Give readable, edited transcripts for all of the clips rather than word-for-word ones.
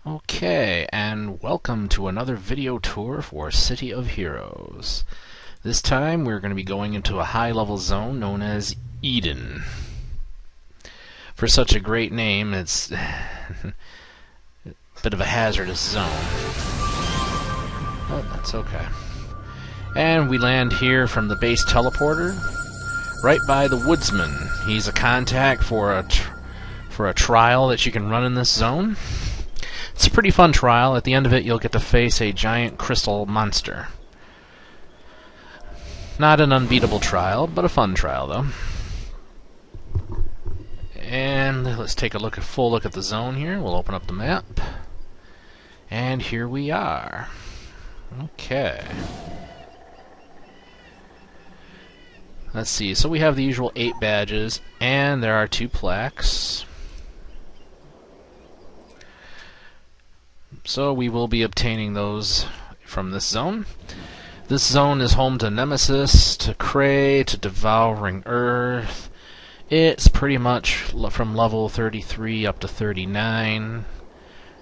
Okay, and welcome to another video tour for City of Heroes. This time we're going to be going into a high-level zone known as Eden. For such a great name, it's a bit of a hazardous zone. But that's okay. And we land here from the base teleporter, right by the Woodsman. He's a contact for a trial that you can run in this zone. It's a pretty fun trial. At the end of it, you'll get to face a giant crystal monster. Not an unbeatable trial, but a fun trial, though. And let's take a full look at the zone here. We'll open up the map. And here we are. Okay. Let's see. So we have the usual 8 badges, and there are 2 plaques. So we will be obtaining those from this zone. This zone is home to Nemesis, to Cray, to Devouring Earth. It's pretty much from level 33 up to 39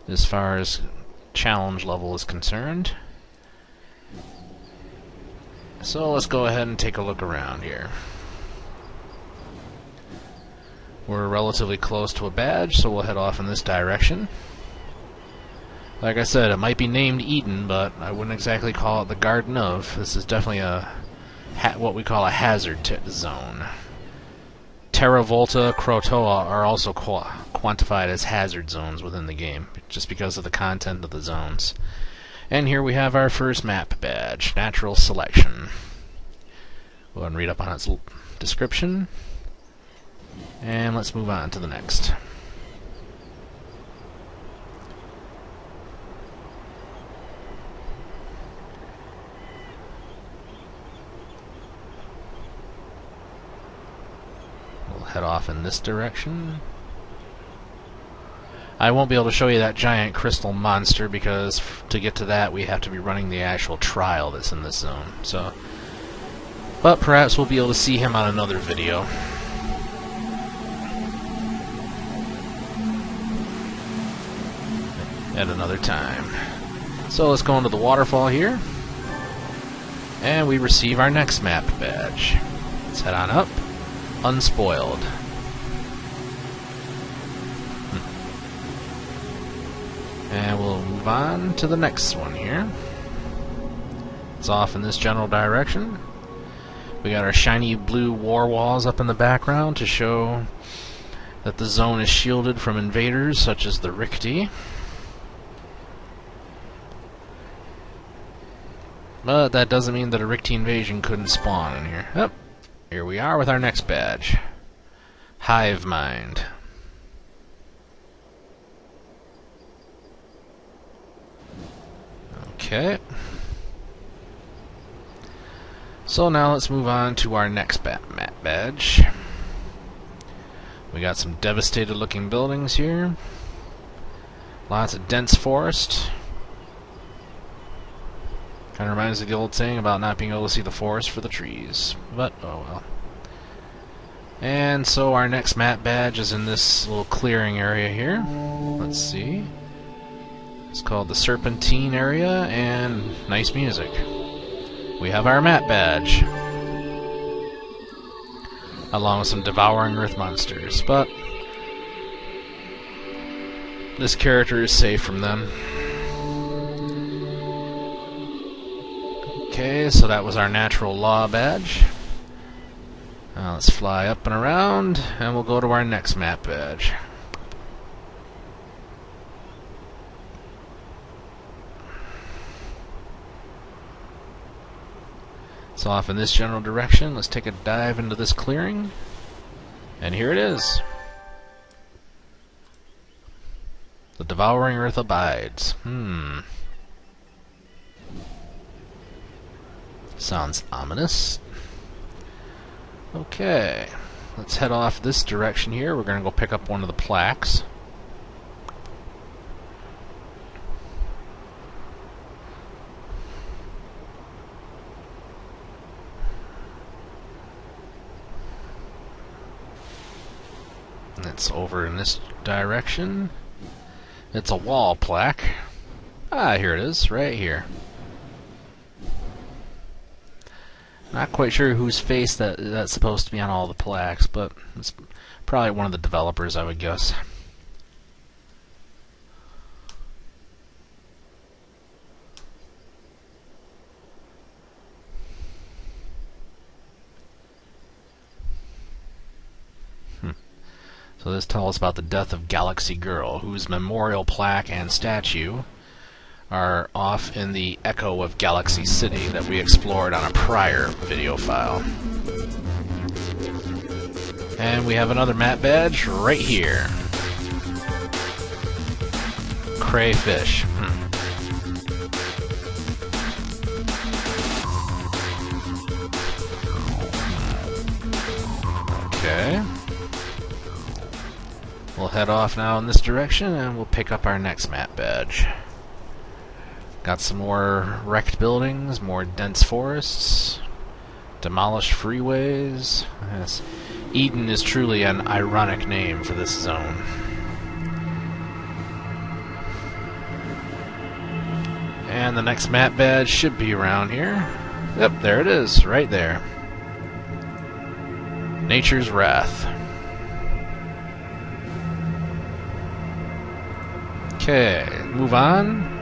as far as challenge level is concerned. So let's go ahead and take a look around here. We're relatively close to a badge, so we'll head off in this direction. Like I said, it might be named Eden, but I wouldn't exactly call it the Garden of. This is definitely what we call a hazard zone. Terra Volta, Krotoa are also quantified as hazard zones within the game, just because of the content of the zones. And here we have our first map badge, Natural Selection. Go ahead and read up on its description. And let's move on to the next. We'll head off in this direction. I won't be able to show you that giant crystal monster because to get to that we have to be running the actual trial that's in this zone. But perhaps we'll be able to see him on another video. At another time. So let's go into the waterfall here. And we receive our next map badge. Let's head on up. Unspoiled. And we'll move on to the next one here. It's off in this general direction. We got our shiny blue war walls up in the background to show that the zone is shielded from invaders such as the Rikti. But that doesn't mean that a Rikti invasion couldn't spawn in here. Yep. Here we are with our next badge. Hive Mind. Okay. So now let's move on to our next map badge. We got some devastated looking buildings here. Lots of dense forest. Kind of reminds me of the old saying about not being able to see the forest for the trees. But, oh well. And so our next map badge is in this little clearing area here. Let's see. It's called the Serpentine area, and nice music. We have our map badge. Along with some Devouring Earth monsters, but this character is safe from them. Okay, so that was our Natural Law badge. Now let's fly up and around, and we'll go to our next map badge. So off in this general direction, let's take a dive into this clearing. And here it is. The Devouring Earth abides. Sounds ominous. Okay. Let's head off this direction here. We're going to go pick up one of the plaques. It's over in this direction. It's a wall plaque. Ah, here it is, right here. Not quite sure whose face that's supposed to be on all the plaques, but it's probably one of the developers, I would guess. So this tells us about the death of Galaxy Girl, whose memorial plaque and statue are off in the Echo of Galaxy City that we explored on a prior video file. And we have another map badge right here. Crayfish. Okay. We'll head off now in this direction and we'll pick up our next map badge. Got some more wrecked buildings, more dense forests, demolished freeways. Yes. Eden is truly an ironic name for this zone. And the next map badge should be around here. Yep, there it is, right there. Nature's Wrath. Okay, move on.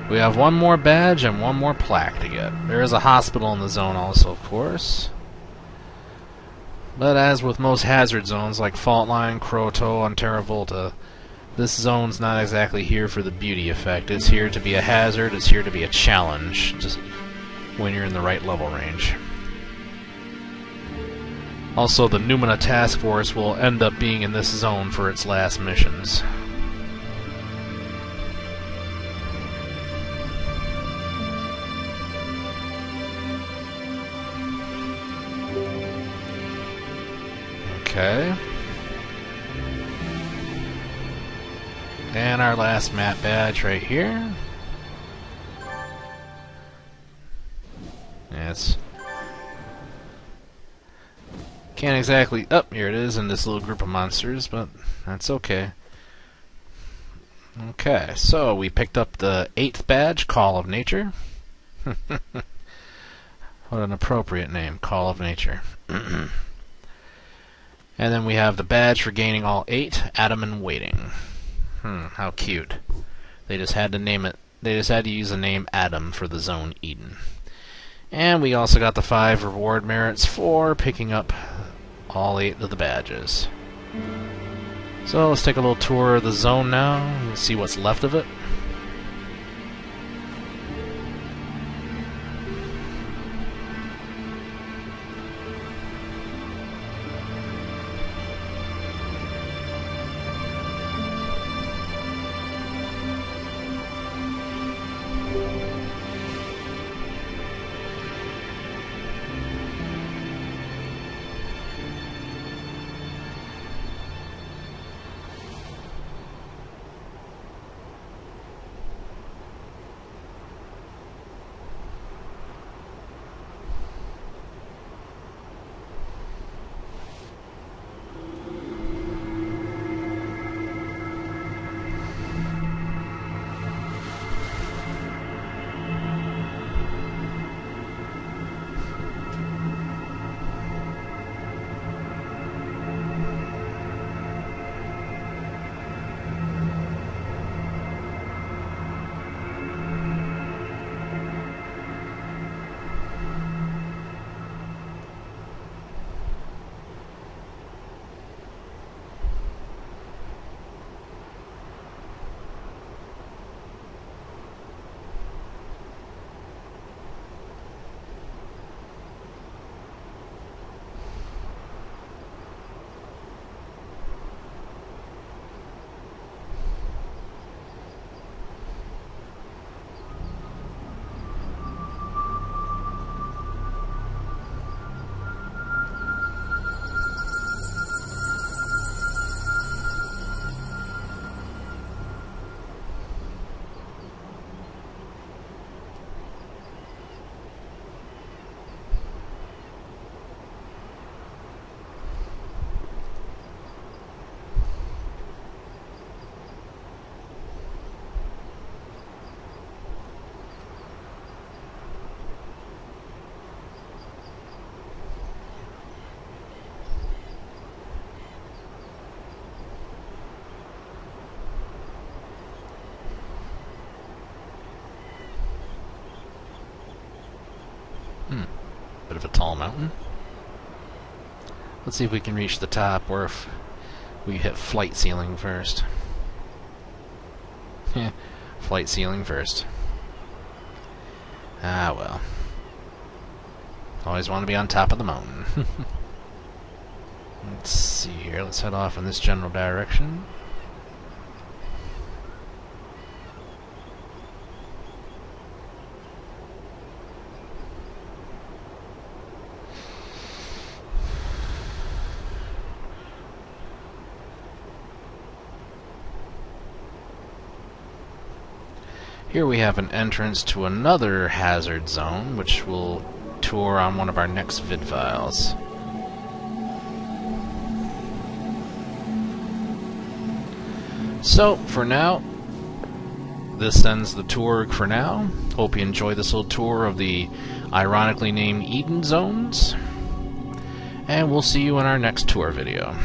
We have one more badge and one more plaque to get. There is a hospital in the zone also, of course. But as with most hazard zones like Faultline, Croto, and Terra Volta, this zone's not exactly here for the beauty effect. It's here to be a hazard, it's here to be a challenge, just when you're in the right level range. Also, the Numina Task Force will end up being in this zone for its last missions. Okay. And our last map badge right here. Yes. Can't exactly... Oh, here it is in this little group of monsters, but that's okay. Okay, so we picked up the 8th badge, Call of Nature. What an appropriate name, Call of Nature. And then we have the badge for gaining all 8, Adam in Waiting. How cute. They just had to name it. They just had to use the name Adam for the zone Eden. And we also got the 5 reward merits for picking up all 8 of the badges. So let's take a little tour of the zone now and see what's left of it. small mountain. Let's see if we can reach the top, or if we hit flight ceiling first. Flight ceiling first. Ah, well. Always want to be on top of the mountain. Let's see here. Let's head off in this general direction. Here we have an entrance to another hazard zone, which we'll tour on one of our next vid files. So, for now, this ends the tour for now. Hope you enjoyed this little tour of the ironically named Eden Zones. And we'll see you in our next tour video.